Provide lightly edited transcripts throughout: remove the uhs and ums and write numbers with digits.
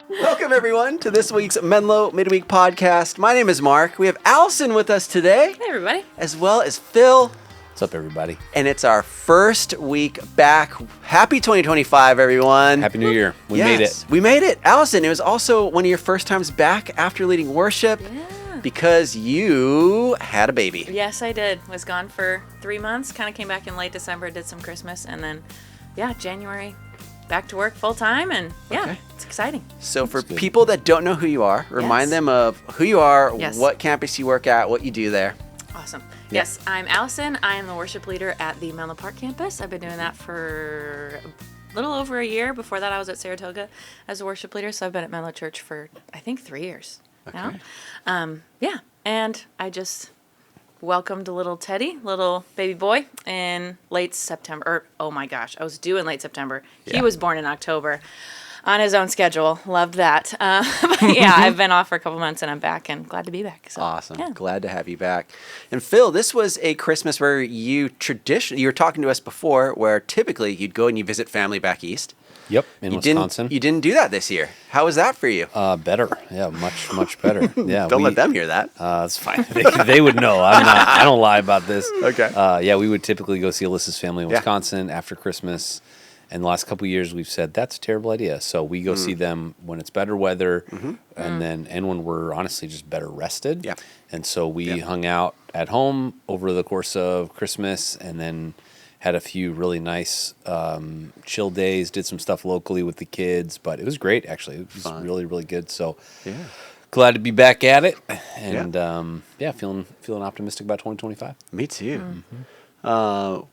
Welcome, everyone, to this week's Menlo Midweek podcast. My name is Mark. We have Allison with us today. Hey, everybody. As well as Phil. What's up, everybody? And it's our first week back. Happy 2025, everyone. Happy New Year. We made it. We made it. Allison, it was also one of your first times back after leading worship because you had a baby. Yes, I did. Was gone for 3 months. Kind of came back in late December, did some Christmas, and then, January, back to work full time, and it's exciting. So for people that don't know who you are, remind them of who you are, what campus you work at, what you do there. Awesome. Yeah. Yes, I'm Allison. I am the worship leader at the Menlo Park campus. I've been doing that for a little over a year. Before that, I was at Saratoga as a worship leader, so I've been at Menlo Church for, I think, 3 years now. And I just welcomed a little Teddy, little baby boy, in late September. Oh my gosh, I was due in late September. Yeah. He was born in October on his own schedule. Loved that. I've been off for a couple months and I'm back and glad to be back. So, awesome. Yeah. Glad to have you back. And Phil, this was a Christmas where you were talking to us before where typically you'd go and you visit family back east. Yep, in Wisconsin. You didn't do that this year. How was that for you? Better. Yeah, much better. Yeah. Don't let them hear that. It's fine. They would know. I don't lie about this. Okay. We would typically go see Alyssa's family in Wisconsin after Christmas. And the last couple of years, we've said that's a terrible idea. So we go see them when it's better weather, and when we're honestly just better rested. Yeah. And so we hung out at home over the course of Christmas, and then had a few really nice chill days. Did some stuff locally with the kids, but it was great. Actually, it was really, really good. So glad to be back at it, and feeling optimistic about 2025. Me too. Mm-hmm.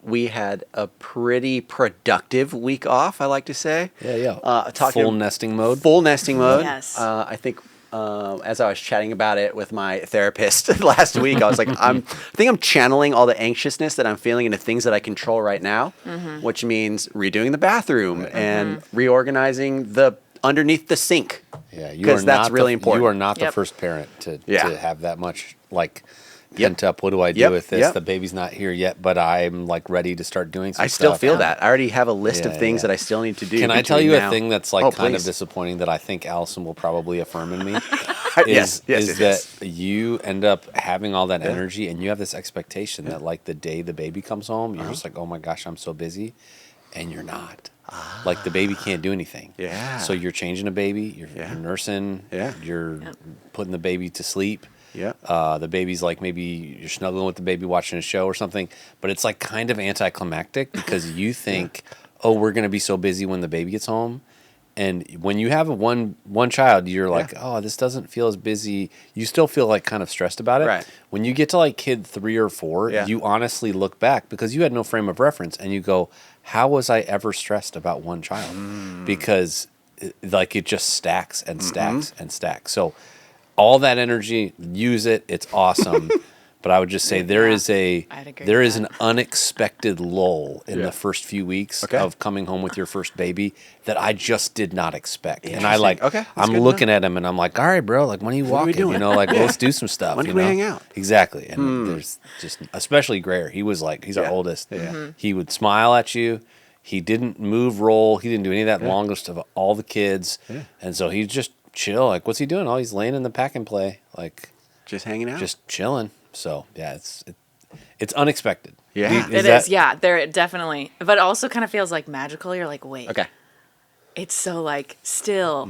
We had a pretty productive week off, I like to say. Full nesting mode. Full nesting mode. Yes. I think as I was chatting about it with my therapist last week, I was like, I think I'm channeling all the anxiousness that I'm feeling into things that I control right now, which means redoing the bathroom and reorganizing the underneath the sink. Yeah, because that's really important. You are not the first parent to have that much pent up. What do I do with this? The baby's not here yet, but I'm ready to start doing some stuff. I still feel that. I already have a list of things that I still need to do. Can I tell you a thing that's kind of disappointing that I think Allison will probably affirm in me? Is that you end up having all that energy and you have this expectation that the day the baby comes home, you're just like, oh my gosh, I'm so busy, and you're not. The baby can't do anything. Yeah. So you're changing a baby, you're nursing, you're putting the baby to sleep. Yeah. The baby's maybe you're snuggling with the baby watching a show or something, but it's kind of anticlimactic because you think, oh, we're going to be so busy when the baby gets home. And when you have one child, you're like, oh, this doesn't feel as busy. You still feel kind of stressed about it. Right. When you get to kid 3 or 4, you honestly look back because you had no frame of reference and you go, how was I ever stressed about one child? Because it just stacks and stacks and stacks. So all that energy, use it. It's awesome. But I would just say there is an unexpected lull in the first few weeks of coming home with your first baby that I just did not expect. And I'm looking at him and I'm like, all right, bro, when are you walking? What are we doing? Let's do some stuff. When can we hang out? Exactly. And there's just, especially Greer, he was he's our oldest. Yeah. He would smile at you. He didn't roll. He didn't do any of that longest of all the kids. Yeah. And so he's just chill. What's he doing? Oh, he's laying in the pack and play. Just hanging out? Just chilling. So, it's unexpected. Yeah. It is. Yeah, there definitely. But it also kind of feels magical. You're like, wait. Okay. It's so still.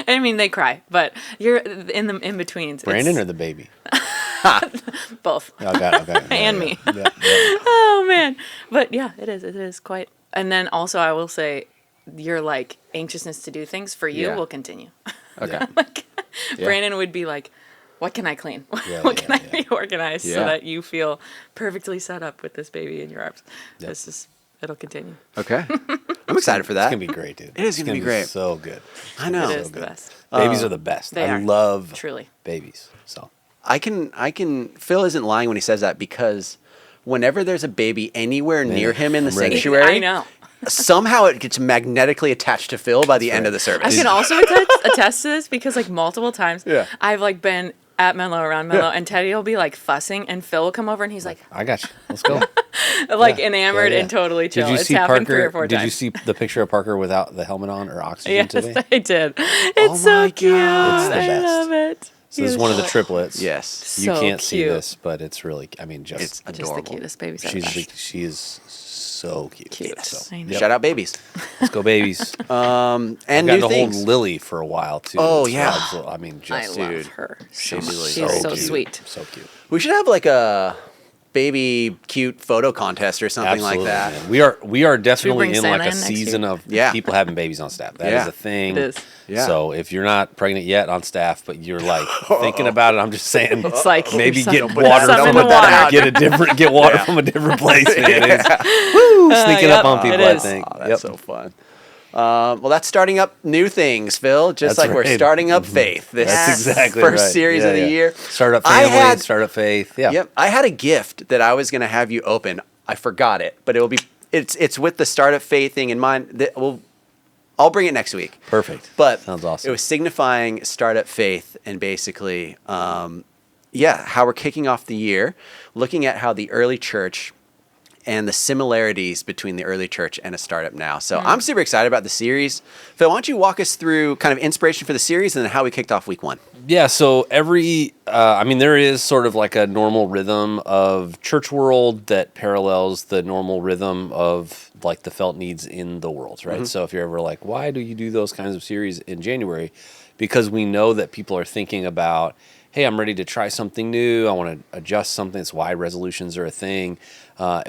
I mean, they cry, but you're in the in-betweens. Brandon or the baby? Both. Okay. And me. Yeah. Oh, man. But it is quite. And then also I will say, your anxiousness to do things for you will continue. Okay. Brandon would be like, what can I clean? What can I reorganize so that you feel perfectly set up with this baby in your arms? Yep. It'll continue. Okay. I'm excited for that. It's going to be great, dude. It is going to be great. So good. I know. It is the best. Babies are the best. They are. Love truly babies. So I can Phil isn't lying when he says that because whenever there's a baby anywhere near him in the sanctuary, I know. Somehow it gets magnetically attached to Phil by the end of the service. I can also attest to this because multiple times I've been at Menlo, around Menlo, and Teddy will be fussing, and Phil will come over and he's like, I got you. Let's go. like enamored Yeah. and totally chill. Did you It's see happened 3 Parker? or 4 Did times. you see the picture of Parker without the helmet on or oxygen Yes, today? I did. It's Oh my so cute. God. It's the I best. love it. So this is one of the triplets. Yes. You So can't see cute. this, but it's really, I mean, It's just Just adorable. the cutest babies I've she is so cute. Cute. Yes. I know. Yep. Shout out babies. Let's go, babies. And I've new gotten to things. hold Lily for a while too. Oh, So yeah. I mean, I just love dude, her. she's So much. really She's so cute. sweet. So cute. We should have like a baby cute photo contest or something Absolutely, like that. man. We are definitely bring in Santa like a in next season year? of Yeah. people having babies on staff. That is Yeah. a thing. It is. Yeah. So if you're not pregnant yet on staff, but you're like thinking about it, I'm just saying, It's like maybe some- get Don't put that- water don't from put that out. get water from a different place, man. It's sneaking up yep, on people, it I is. think. Oh, that's so fun. Well, that's starting up new things, Phil. Just That's like we're right. starting up faith. This That's exactly first right. series Yeah, of the yeah. year. Startup I family, had- startup faith. Yeah. Yep, I had a gift that I was going to have you open. I forgot it, but it's with the startup faith thing in mind. I'll bring it next week. Perfect. But Sounds awesome. It was signifying startup faith and basically, how we're kicking off the year, looking at how the early church and the similarities between the early church and a startup now. So I'm super excited about the series. Phil, why don't you walk us through kind of inspiration for the series and then how we kicked off week 1? Yeah, so there is sort of like a normal rhythm of church world that parallels the normal rhythm of like the felt needs in the world, right? So if you're ever like, why do you do those kinds of series in January? Because we know that people are thinking about, hey, I'm ready to try something new. I want to adjust something. That's why resolutions are a thing.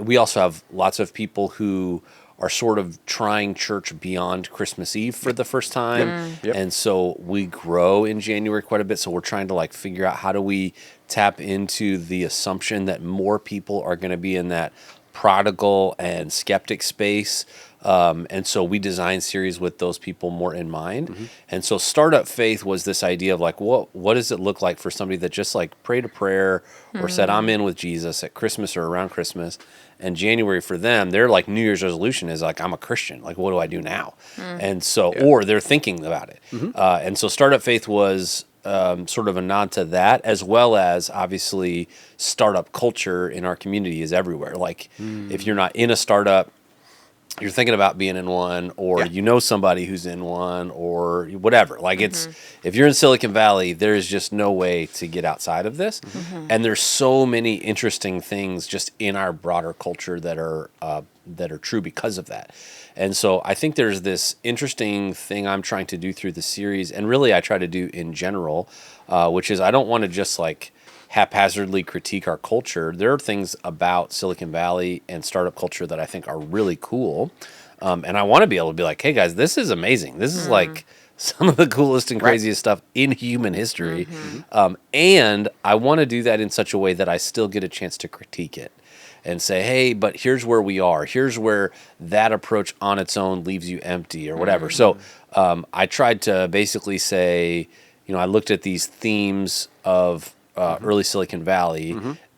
We also have lots of people who are sort of trying church beyond Christmas Eve for the first time. Yep. And so we grow in January quite a bit. So we're trying to like figure out how do we tap into the assumption that more people are going to be in that prodigal and skeptic space. And so we design series with those people more in mind. And so Startup Faith was this idea of like, what does it look like for somebody that just like prayed a prayer or said, I'm in with Jesus at Christmas or around Christmas. And January for them, their like New Year's resolution is like, I'm a Christian. Like, what do I do now? And so, or they're thinking about it. And so Startup Faith was sort of a nod to that, as well as obviously startup culture in our community is everywhere. Like if you're not in a startup, you're thinking about being in one, or you know somebody who's in one, or whatever. Like it's, if you're in Silicon Valley, there's just no way to get outside of this. And there's so many interesting things just in our broader culture that are true because of that. And so I think there's this interesting thing I'm trying to do through the series, and really I try to do in general, which is I don't want to just like haphazardly critique our culture. There are things about Silicon Valley and startup culture that I think are really cool. And I want to be able to be like, hey guys, this is amazing. This is like some of the coolest and craziest stuff in human history. And I want to do that in such a way that I still get a chance to critique it and say, hey, but here's where we are. Here's where that approach on its own leaves you empty or whatever. So I tried to basically say, I looked at these themes of early Silicon Valley,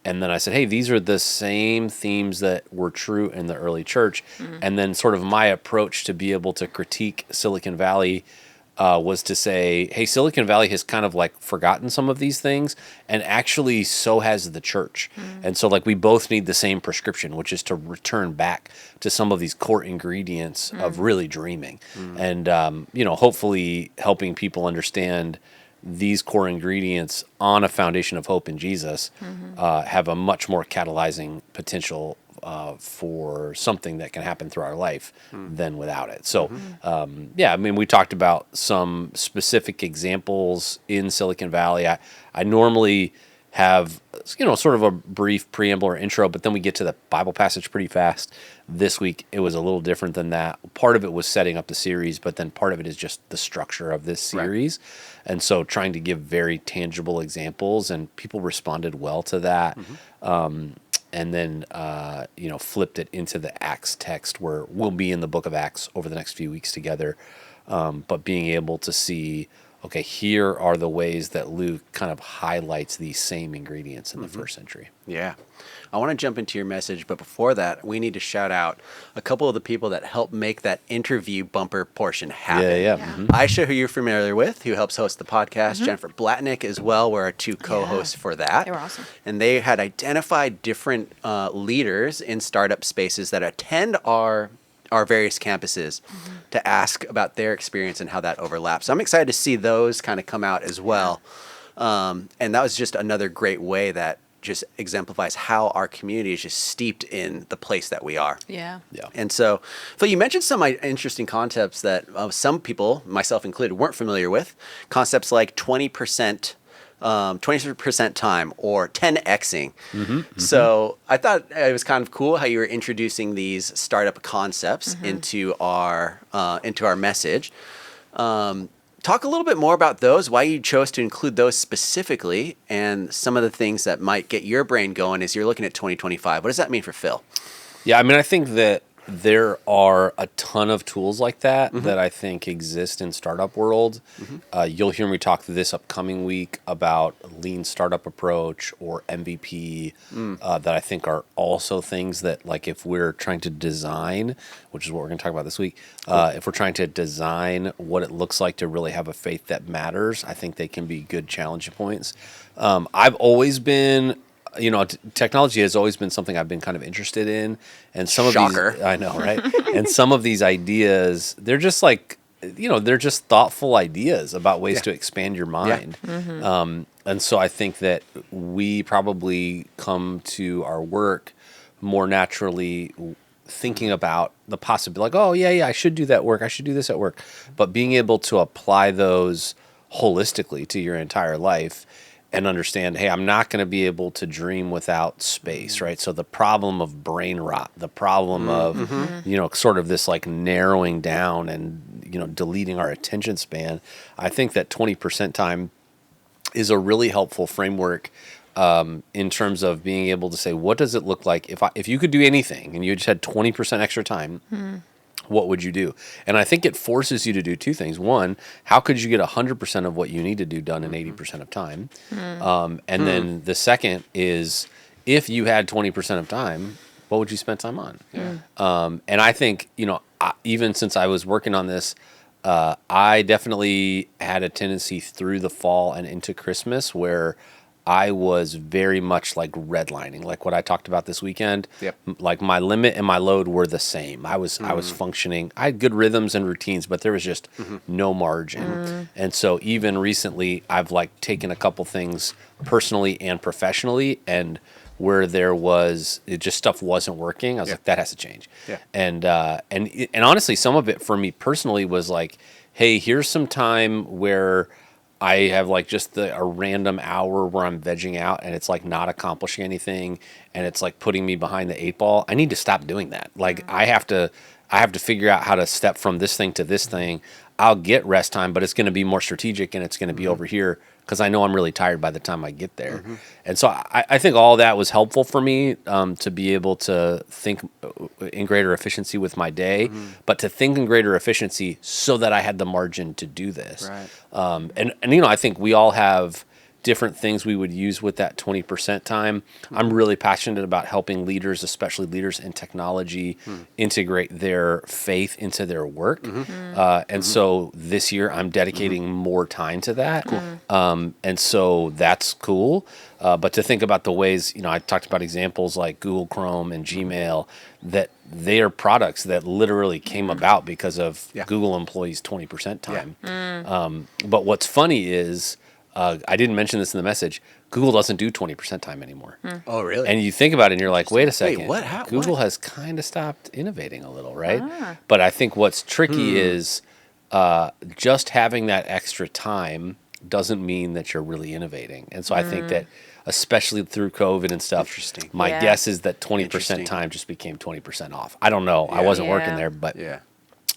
and then I said, hey, these are the same themes that were true in the early church. And then sort of my approach to be able to critique Silicon Valley was to say, hey, Silicon Valley has kind of like forgotten some of these things, and actually so has the church. And so like we both need the same prescription, which is to return back to some of these core ingredients of really dreaming. And, hopefully helping people understand these core ingredients on a foundation of hope in Jesus have a much more catalyzing potential for something that can happen through our life than without it. So, we talked about some specific examples in Silicon Valley. I normally have, sort of a brief preamble or intro, but then we get to the Bible passage pretty fast. This week, it was a little different than that. Part of it was setting up the series, but then part of it is just the structure of this series. Right. And so trying to give very tangible examples, and people responded well to that. And then, flipped it into the Acts text, where we'll be in the book of Acts over the next few weeks together. But being able to see okay, here are the ways that Luke kind of highlights these same ingredients in the first century. Yeah. I want to jump into your message, but before that, we need to shout out a couple of the people that helped make that interview bumper portion happen. Yeah. Aisha, who you're familiar with, who helps host the podcast, Jennifer Blatnick as well, were our two co-hosts for that. They were awesome. And they had identified different leaders in startup spaces that attend our various campuses to ask about their experience and how that overlaps. So I'm excited to see those kind of come out as well. And that was just another great way that just exemplifies how our community is just steeped in the place that we are. Yeah. And so, Phil, you mentioned some interesting concepts that some people, myself included, weren't familiar with. Concepts like 20% time or 10xing. So I thought it was kind of cool how you were introducing these startup concepts into our message. Talk a little bit more about those, why you chose to include those specifically, and some of the things that might get your brain going as you're looking at 2025. What does that mean for Phil? Yeah, I mean, I think that there are a ton of tools like that that I think exist in startup world. You'll hear me talk this upcoming week about lean startup approach or MVP that I think are also things that, like, if we're trying to design, which is what we're going to talk about this week, if we're trying to design what it looks like to really have a faith that matters, I think they can be good challenge points. I've always been... technology has always been something I've been kind of interested in, and some of these, I know, right? And some of these ideas, they're just like, they're just thoughtful ideas about ways to expand your mind. And so I think that we probably come to our work more naturally thinking about the possibility, like, oh yeah, I should do that work, I should do this at work, but being able to apply those holistically to your entire life. And understand, hey, I'm not going to be able to dream without space, right? So the problem of brain rot, the problem of, sort of this like narrowing down and, deleting our attention span. I think that 20% time is a really helpful framework in terms of being able to say, what does it look like if you could do anything and you just had 20% extra time? What would you do? And I think it forces you to do two things. One, how could you get 100% of what you need to do done in 80% of time? And then the second is, if you had 20% of time, what would you spend time on? And I think, even since I was working on this, I definitely had a tendency through the fall and into Christmas where I was very much like redlining, like what I talked about this weekend. Like my limit and my load were the same. I was functioning. I had good rhythms and routines, but there was just no margin. And so even recently, I've like taken a couple things personally and professionally, and where there was just stuff wasn't working, I was like, that has to change. And honestly, some of it for me personally was like, hey, here's some time where I have like just a random hour where I'm vegging out and it's like not accomplishing anything and it's like putting me behind the 8 ball. I need to stop doing that. Like I have to figure out how to step from this thing to this thing. I'll get rest time, but it's going to be more strategic and it's going to be over here because I know I'm really tired by the time I get there. And so I think all that was helpful for me to be able to think in greater efficiency with my day, but to think in greater efficiency so that I had the margin to do this. And I think we all have different things we would use with that 20% time. I'm really passionate about helping leaders, especially leaders in technology, integrate their faith into their work. And so this year I'm dedicating more time to that. And so that's cool. But to think about the ways, I talked about examples like Google Chrome and Gmail, that they are products that literally came about because of Google employees' 20% time. But what's funny is, I didn't mention this in the message, Google doesn't do 20% time anymore. Oh, really? And you think about it and you're like, wait a second. Wait, what? Google has kind of stopped innovating a little, right? But I think what's tricky is just having that extra time doesn't mean that you're really innovating. And so I think that especially through COVID and stuff, my guess is that 20% time just became 20% off. I don't know. I wasn't working there, but...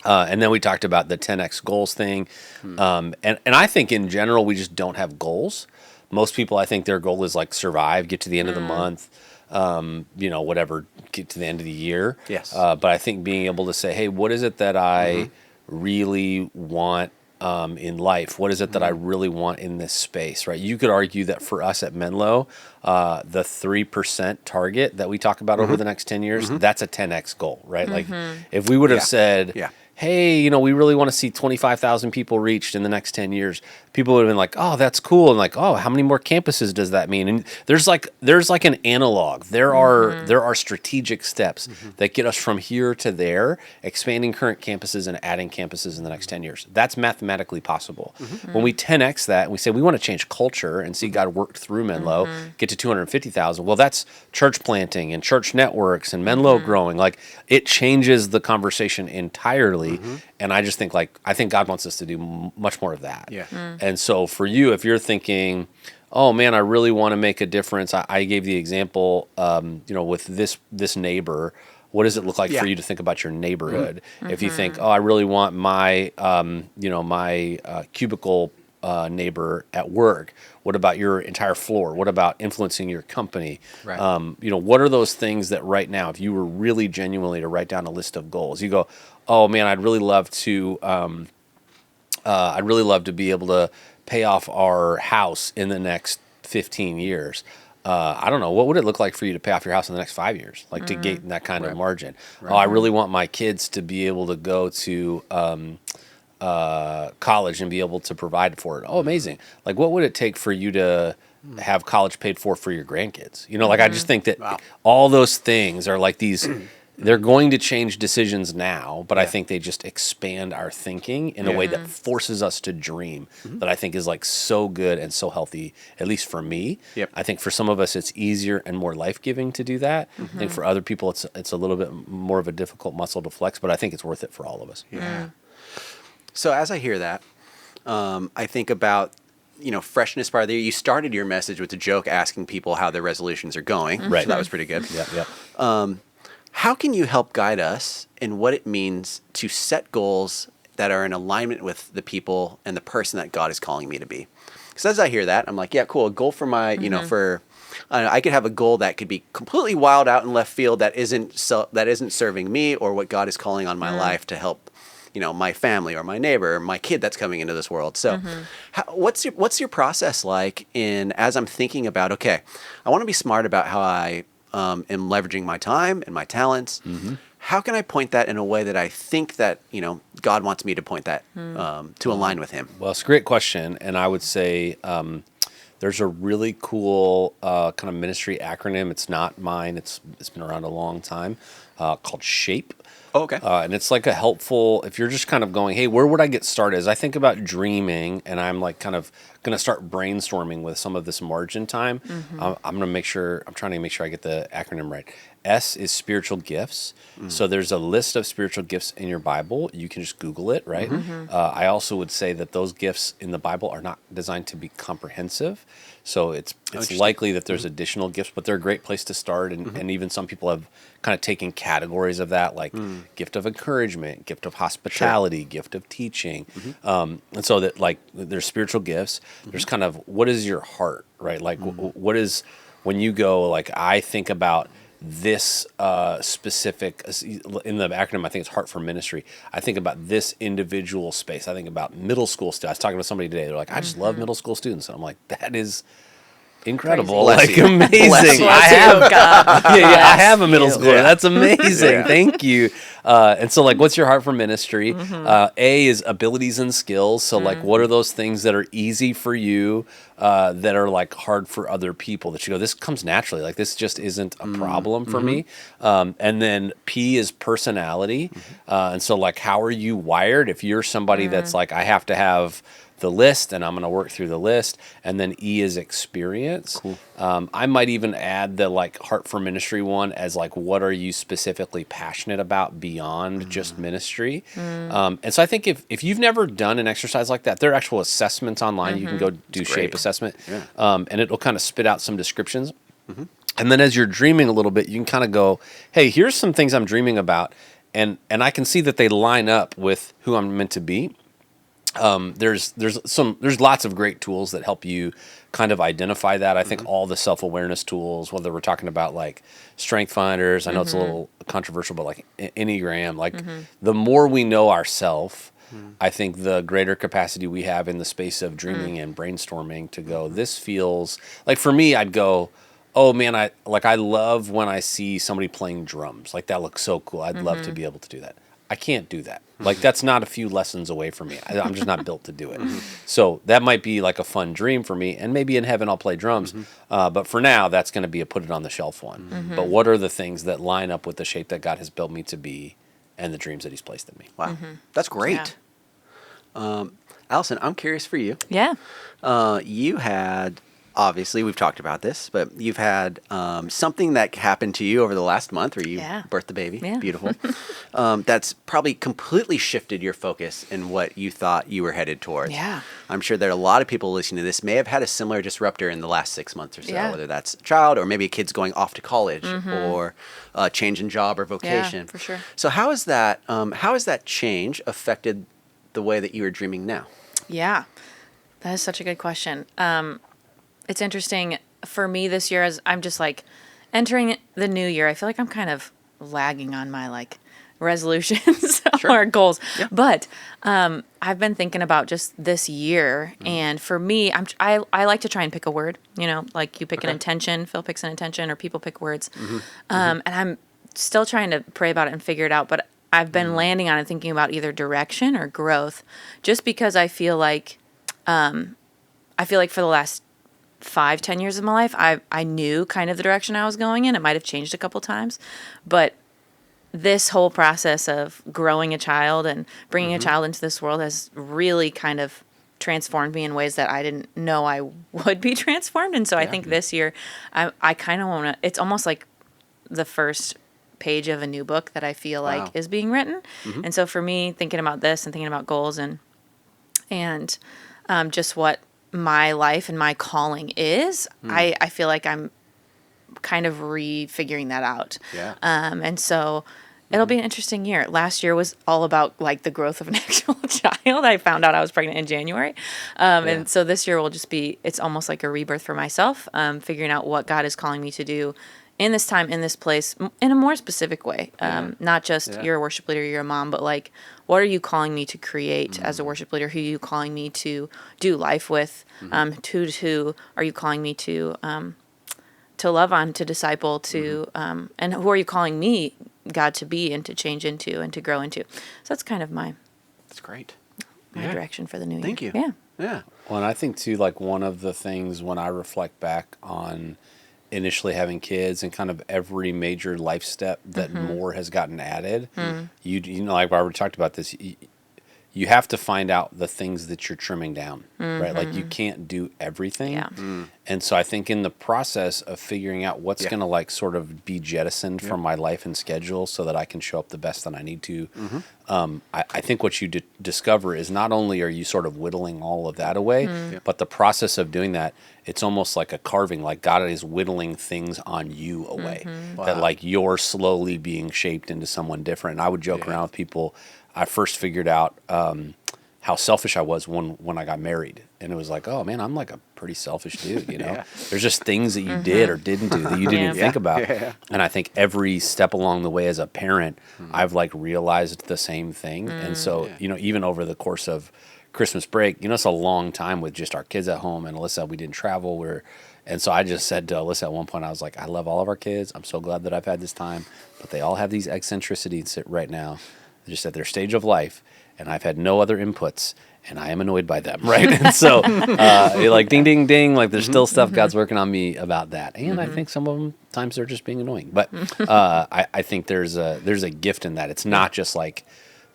and then we talked about the 10x goals thing. And I think in general, we just don't have goals. Most people, I think their goal is like survive, get to the end of the month, whatever, get to the end of the year. But I think being able to say, hey, what is it that I really want in life? What is it that I really want in this space, right? You could argue that for us at Menlo, the 3% target that we talk about over the next 10 years, that's a 10x goal, right? Like if we would have said, hey, we really want to see 25,000 people reached in the next 10 years, people would have been like, oh, that's cool. And like, oh, how many more campuses does that mean? And there's like an analog. There are strategic steps that get us from here to there, expanding current campuses and adding campuses in the next 10 years. That's mathematically possible. When we 10x that and we say we want to change culture and see God work through Menlo, get to 250,000, well, that's church planting and church networks and Menlo growing. Like it changes the conversation entirely. And I just think I think God wants us to do much more of that. And so for you, if you're thinking, oh man, I really want to make a difference. I gave the example, with this neighbor. What does it look like for you to think about your neighborhood? If you think, oh, I really want my, my cubicle neighbor at work. What about your entire floor? What about influencing your company? Right. What are those things that right now, if you were really genuinely to write down a list of goals, you go, oh man, I'd really love to be able to pay off our house in the next 15 years. I don't know. What would it look like for you to pay off your house in the next 5 years? Like to gain that kind of margin. Right. Oh, I really want my kids to be able to go to college and be able to provide for it. Oh, amazing. Like what would it take for you to have college paid for your grandkids? I just think that all those things are like these, they're going to change decisions now, but I think they just expand our thinking in a way that forces us to dream that I think is like so good and so healthy, at least for me. I think for some of us, it's easier and more life-giving to do that. I think for other people, it's a little bit more of a difficult muscle to flex, but I think it's worth it for all of us. So as I hear that, I think about, freshness part of the year. You started your message with a joke asking people how their resolutions are going. Right. So that was pretty good. Yeah. How can you help guide us in what it means to set goals that are in alignment with the people and the person that God is calling me to be? Because as I hear that, I'm like, yeah, cool. A goal for my, I could have a goal that could be completely wild out in left field that isn't serving me or what God is calling on my life to help, my family or my neighbor or my kid that's coming into this world. So what's your process like as I'm thinking about, okay, I want to be smart about how I am leveraging my time and my talents. How can I point that in a way that I think that, God wants me to point that to align with him? Well, it's a great question. And I would say there's a really cool kind of ministry acronym. It's not mine. It's been around a long time called SHAPE. Oh, okay. And it's like a helpful, if you're just kind of going, hey, where would I get started? As I think about dreaming and I'm like kind of going to start brainstorming with some of this margin time, I'm trying to make sure I get the acronym right. S is spiritual gifts. So there's a list of spiritual gifts in your Bible. You can just Google it, right? I also would say that those gifts in the Bible are not designed to be comprehensive. So it's likely that there's additional gifts, but they're a great place to start. And even some people have kind of taken categories of that, like gift of encouragement, gift of hospitality, gift of teaching. And so that like there's spiritual gifts. There's kind of, what is your heart, right? Like what is, when you go, like I think about this specific, in the acronym, I think it's Heart for Ministry. I think about this individual space. I think about middle school students. I was talking to somebody today. They're like, I just love middle school students. And I'm like, that is incredible. Like amazing. I have a middle schooler. That's amazing. Thank you. And so like, what's your heart for ministry? A is abilities and skills. So like, what are those things that are easy for you, that are like hard for other people that you go, this comes naturally. Like this just isn't a problem for me. And then P is personality. And so like, how are you wired? If you're somebody that's like, I have to have the list and I'm going to work through the list. And then E is experience. Cool. I might even add the like heart for ministry one as like, what are you specifically passionate about beyond just ministry? And so I think if you've never done an exercise like that, there are actual assessments online. You can go do SHAPE assessment, and it'll kind of spit out some descriptions. And then as you're dreaming a little bit, you can kind of go, hey, here's some things I'm dreaming about. And I can see that they line up with who I'm meant to be. There's lots of great tools that help you kind of identify that. I think all the self-awareness tools, whether we're talking about like strength finders, I know it's a little controversial, but like Enneagram, like the more we know ourselves, I think the greater capacity we have in the space of dreaming and brainstorming to go, this feels like, for me, I'd go, oh man, I love when I see somebody playing drums. Like, that looks so cool. I'd love to be able to do that. I can't do that. Like, that's not a few lessons away from me. I'm just not built to do it. So that might be like a fun dream for me. And maybe in heaven I'll play drums. But for now, that's going to be a put it on the shelf one. But what are the things that line up with the shape that God has built me to be and the dreams that he's placed in me? Wow. That's great. Allison, I'm curious for you. Yeah. You had, obviously, we've talked about this, but you've had something that happened to you over the last month where you birthed the baby. Yeah. Beautiful. That's probably completely shifted your focus in what you thought you were headed towards. Yeah. I'm sure there are a lot of people listening to this may have had a similar disruptor in the last 6 months or so, Yeah. whether that's a child or maybe a kid's going off to college or a change in job or vocation. Yeah, for sure. So how has that change affected the way that you are dreaming now? Yeah. That is such a good question. It's interesting for me this year as I'm just like entering the new year. I feel like I'm kind of lagging on my like resolutions or goals, but I've been thinking about just this year, and for me, I like to try and pick a word. You know, like you pick an intention, Phil picks an intention, or people pick words, and I'm still trying to pray about it and figure it out. But I've been landing on it, thinking about either direction or growth, just because I feel like for the last 5-10 years of my life, I knew kind of the direction I was going in. It might have changed a couple times, but this whole process of growing a child and bringing a child into this world has really kind of transformed me in ways that I didn't know I would be transformed. And so I think this year, I kind of want to, it's almost like the first page of a new book that I feel like is being written. And so for me, thinking about this and thinking about goals and just what my life and my calling is, I feel like I'm kind of refiguring that out. Yeah. And so it'll be an interesting year. Last year was all about like the growth of an actual child. I found out I was pregnant in January. And so this year will just be, it's almost like a rebirth for myself, figuring out what God is calling me to do in this time, in this place, in a more specific way. Not just you're a worship leader, you're a mom, but like, what are you calling me to create as a worship leader? Who are you calling me to do life with? Who are you calling me to love on, to disciple, to and who are you calling me, God, to be and to change into and to grow into? So that's kind of That's great. my direction for the new year. Thank you. Yeah. Well, and I think too, like one of the things when I reflect back on initially having kids and kind of every major life step that more has gotten added, you know, like I already talked about this, you have to find out the things that you're trimming down, right? Like you can't do everything. And so I think in the process of figuring out what's going to like sort of be jettisoned from my life and schedule so that I can show up the best that I need to, I think what you discover is not only are you sort of whittling all of that away, but the process of doing that, it's almost like a carving, like God is whittling things on you away. That like you're slowly being shaped into someone different. And I would joke around with people. I first figured out how selfish I was when I got married. And it was like, oh man, I'm like a pretty selfish dude, you know? There's just things that you did or didn't do that you didn't even think about. And I think every step along the way as a parent, I've like realized the same thing. And so, you know, even over the course of Christmas break, you know, it's a long time with just our kids at home. And Alyssa, we didn't travel. And so I just said to Alyssa at one point, I was like, I love all of our kids. I'm so glad that I've had this time. But they all have these eccentricities right now, just at their stage of life. And I've had no other inputs. And I am annoyed by them, right? And so, like, ding, ding, ding, like, there's still stuff God's working on me about that. And I think some of them, times they're just being annoying. But I think there's a gift in that. It's not just like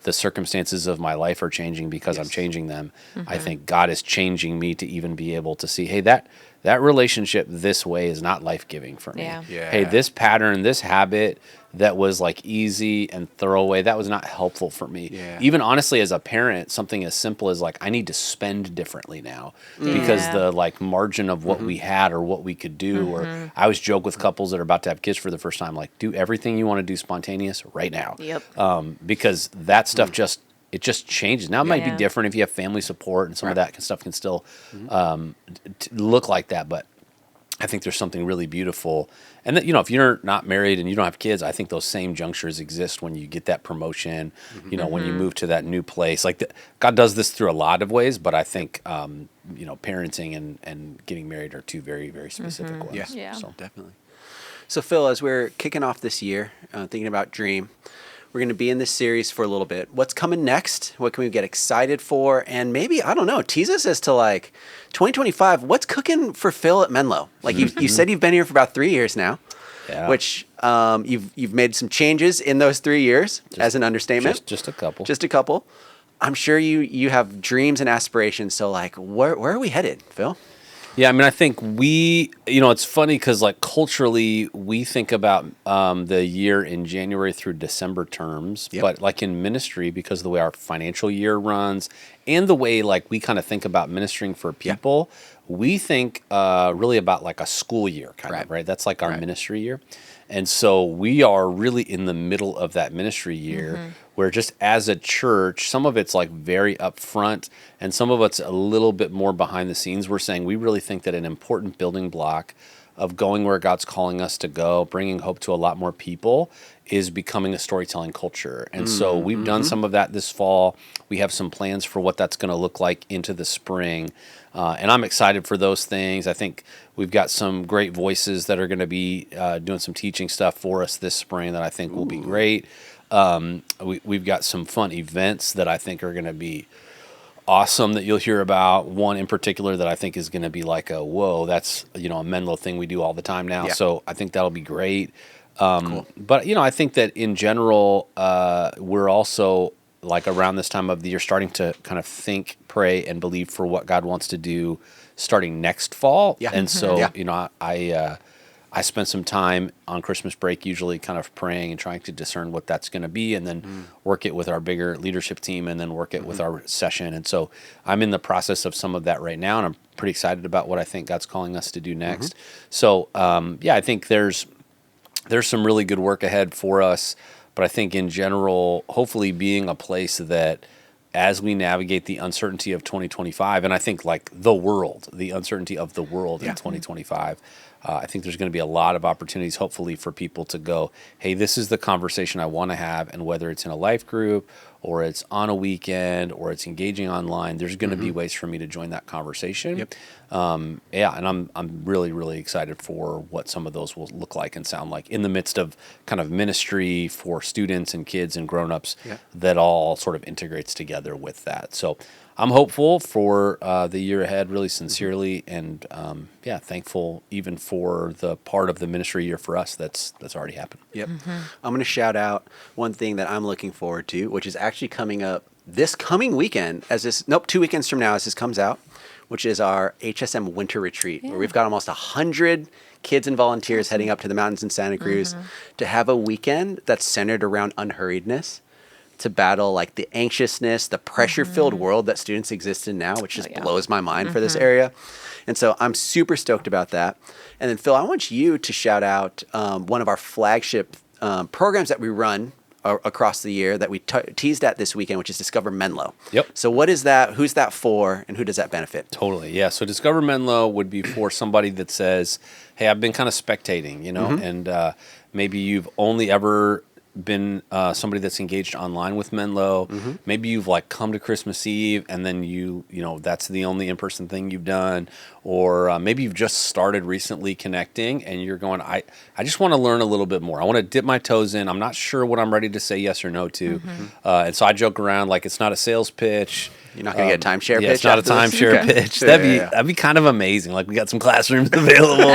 the circumstances of my life are changing because I'm changing them. I think God is changing me to even be able to see, hey, that relationship this way is not life-giving for me. Hey, this pattern, this habit that was like easy and throwaway, that was not helpful for me. Even honestly, as a parent, something as simple as like, I need to spend differently now because the like margin of what we had or what we could do, or I always joke with couples that are about to have kids for the first time, like do everything you want to do spontaneous right now. Because that stuff it just changes. Now it might be different if you have family support and some of that stuff can still look like that. But I think there's something really beautiful. And that, if you're not married and you don't have kids, I think those same junctures exist when you get that promotion, when you move to that new place. Like God does this through a lot of ways, but I think, parenting and getting married are two very, very specific ones. Yeah. So Definitely. So Phil, as we're kicking off this year, thinking about Dream, we're going to be in this series for a little bit. What's coming next? What can we get excited for? And maybe, I don't know, tease us as to 2025, what's cooking for Phil at Menlo? Like you said you've been here for about 3 years now, which you've made some changes in those 3 years as an understatement. Just a couple. Just a couple. I'm sure you have dreams and aspirations. So where are we headed, Phil? Yeah, I mean, I think it's funny because culturally we think about the year in January through December terms, but in ministry, because of the way our financial year runs and the way we kind of think about ministering for people, we think really about a school year kind of, right? That's our ministry year. And so we are really in the middle of that ministry year where just as a church, some of it's very upfront and some of it's a little bit more behind the scenes. We're saying we really think that an important building block of going where God's calling us to go, bringing hope to a lot more people, is becoming a storytelling culture. And so we've done some of that this fall. We have some plans for what that's going to look like into the spring. And I'm excited for those things. I think we've got some great voices that are going to be doing some teaching stuff for us this spring that I think will be great. We've got some fun events that I think are going to be awesome that you'll hear about. One in particular that I think is going to be whoa, that's a Menlo thing we do all the time now. So I think that'll be great. Cool. But I think that in general, we're also around this time of the year starting to kind of think, pray, and believe for what God wants to do starting next fall. Yeah. And so I spent some time on Christmas break, usually kind of praying and trying to discern what that's going to be, and then work it with our bigger leadership team, and then work it with our session. And so I'm in the process of some of that right now, and I'm pretty excited about what I think God's calling us to do next. So I think there's some really good work ahead for us, but I think in general, hopefully being a place that as we navigate the uncertainty of 2025, and I think the uncertainty of the world in 2025, I think there's going to be a lot of opportunities, hopefully, for people to go, hey, this is the conversation I want to have, and whether it's in a life group or it's on a weekend or it's engaging online, there's going to be ways for me to join that conversation. And I'm really, really excited for what some of those will look like and sound like in the midst of kind of ministry for students and kids and grown-ups that all sort of integrates together with that. So I'm hopeful for the year ahead, really sincerely, and thankful even for the part of the ministry year for us that's already happened. I'm going to shout out one thing that I'm looking forward to, which is actually coming up this coming weekend, 2 weekends from now as this comes out, which is our HSM Winter Retreat, where we've got almost 100 kids and volunteers heading up to the mountains in Santa Cruz to have a weekend that's centered around unhurriedness, to battle the anxiousness, the pressure-filled world that students exist in now, which just blows my mind for this area. And so I'm super stoked about that. And then Phil, I want you to shout out one of our flagship programs that we run across the year that we teased at this weekend, which is Discover Menlo. So what is that? Who's that for? And who does that benefit? Totally. Yeah. So Discover Menlo would be for somebody that says, hey, I've been kind of spectating, and maybe you've only ever been somebody that's engaged online with Menlo. Maybe you've come to Christmas Eve and then you that's the only in-person thing you've done, or maybe you've just started recently connecting and you're going, I just want to learn a little bit more. I want to dip my toes in. I'm not sure what I'm ready to say yes or no to. And so I joke around it's not a sales pitch. You're not going to get a timeshare pitch? Yeah, it's not a timeshare pitch. That'd be kind of amazing. We got some classrooms available.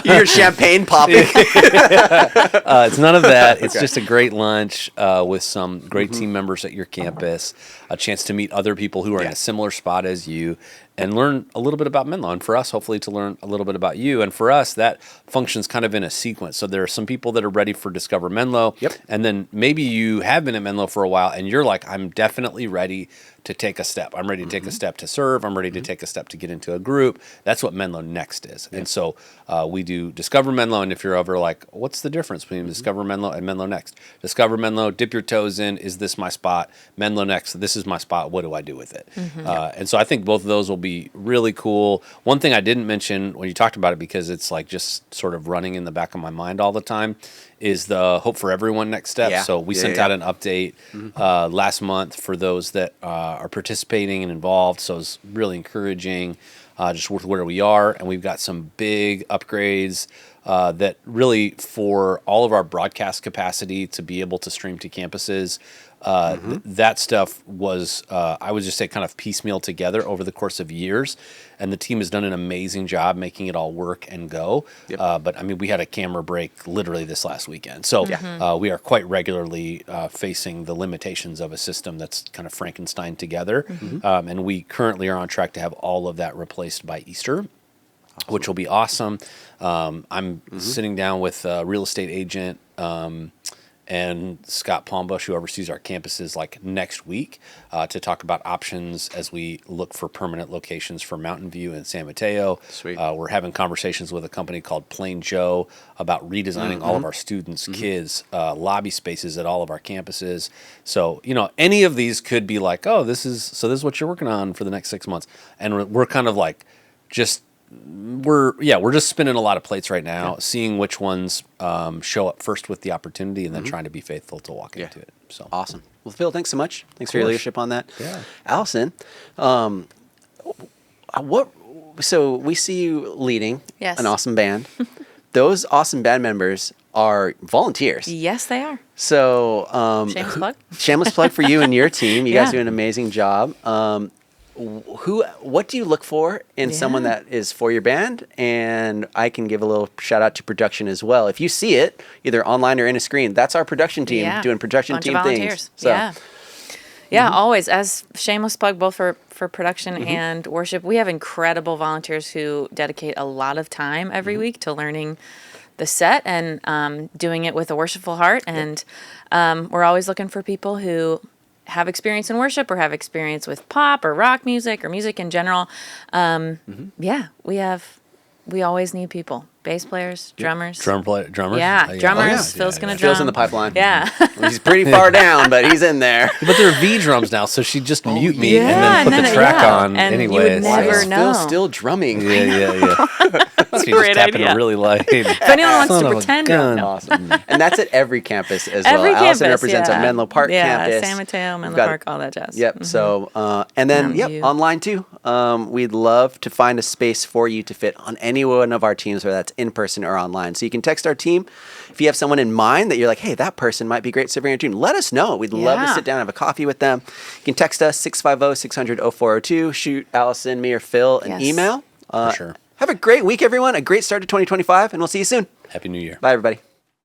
You hear champagne popping. It's none of that. It's just a great lunch with some great team members at your campus, a chance to meet other people who are in a similar spot as you, and learn a little bit about Menlo. And for us, hopefully, to learn a little bit about you. And for us, that functions kind of in a sequence. So there are some people that are ready for Discover Menlo. And then maybe you have been at Menlo for a while and you're I'm definitely ready to take a step. I'm ready to take a step to serve. I'm ready to take a step to get into a group. That's what Menlo Next is. And so we do Discover Menlo. And if you're ever like, what's the difference between Discover Menlo and Menlo Next? Discover Menlo, dip your toes in. Is this my spot? Menlo Next, this is my spot. What do I do with it? And so I think both of those will be really cool. One thing I didn't mention when you talked about it, because it's like just sort of running in the back of my mind all the time, is the Hope for Everyone Next Step. Yeah. So we sent out an update last month for those that are participating and involved. So it's really encouraging just with where we are. And we've got some big upgrades that really, for all of our broadcast capacity to be able to stream to campuses, that stuff was, I would just say, kind of piecemeal together over the course of years. And the team has done an amazing job making it all work and go. But I mean, we had a camera break literally this last weekend. So we are quite regularly facing the limitations of a system that's kind of Frankenstein together. And we currently are on track to have all of that replaced by Easter, which will be awesome. I'm sitting down with a real estate agent and Scott Palmbush, who oversees our campuses, like next week to talk about options as we look for permanent locations for Mountain View and San Mateo. Sweet. We're having conversations with a company called Plain Joe about redesigning all of our students' kids' lobby spaces at all of our campuses. So, you know, any of these could be like, oh, this is what you're working on for the next 6 months. And we're kind of like we're just spinning a lot of plates right now, seeing which ones show up first with the opportunity, and then trying to be faithful to walk into it. So awesome. Well, Phil, thanks so much. Thanks for your leadership on that. Yeah. Allison, so we see you leading an awesome band. Those awesome band members are volunteers. Yes, they are. So Shameless plug. Shameless plug for you and your team. You guys do an amazing job. What do you look for in someone that is for your band? And I can give a little shout out to production as well. If you see it either online or in a screen, that's our production team doing production team things. So. Always. As shameless plug, both for production and worship, we have incredible volunteers who dedicate a lot of time every week to learning the set and doing it with a worshipful heart. And we're always looking for people who have experience in worship or have experience with pop or rock music or music in general. We always need people. Bass players, drummers. Drummers? Yeah, drummers. Phil's going to drum. Phil's in the pipeline. Yeah. He's pretty far down, but he's in there. But there are V drums now, so she'd just mute me and then put the track on and anyway. You would never know. Phil's still drumming. That's a great tapping idea. really light. If anyone wants to pretend. No. Awesome. And that's at every campus as Every well. Allison campus, represents our Menlo Park campus. San Mateo, Menlo Park, all that jazz. Yep. So, and then, online too. We'd love to find a space for you to fit on any one of our teams, whether that's in person or online. So you can text our team. If you have someone in mind that you're like, hey, that person might be great serving our team, let us know. We'd love to sit down and have a coffee with them. You can text us 650-600-0402. Shoot Allison, me, or Phil an email. For sure. Have a great week, everyone. A great start to 2025, and we'll see you soon. Happy New Year. Bye, everybody.